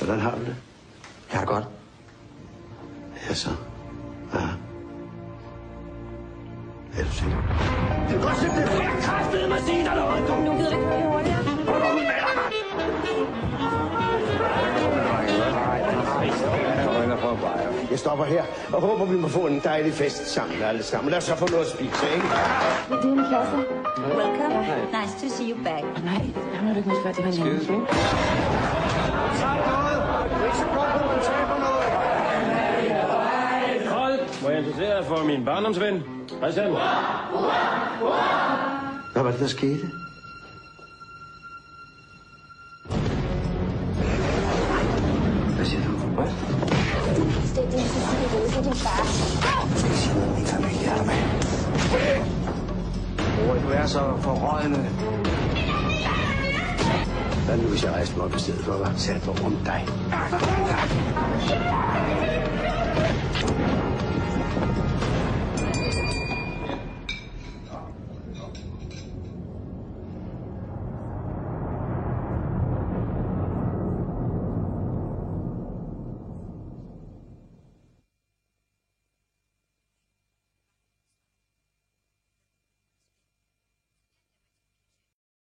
Hvordan har du det? Jeg har det godt. Ja, så. Ja. Er du sikker? Det er godt simpelthen for jeg kraftede mig sige dig noget, du! Nu gider det køre hurtigere. Hold ud med dig, mand! Jeg stopper her og håber, vi må få en dejlig fest sammen alle sammen. Lad os så få noget at spise, ikke? Det er en klasse. Welcome. Nice to see you back. Nej, han er jo ikke noget svært, det var en anden. Må jeg interessere dig for min barndomsven? Christian? Hvad var det, der skete? Hvad siger du? Hvad? Det er din Cecilie Rose, det er din far. Skal ikke sige noget om min familie, er du med? Du er så forrådende. Hvad nu, hvis jeg rejste mig op i stedet for at være sat på om dig?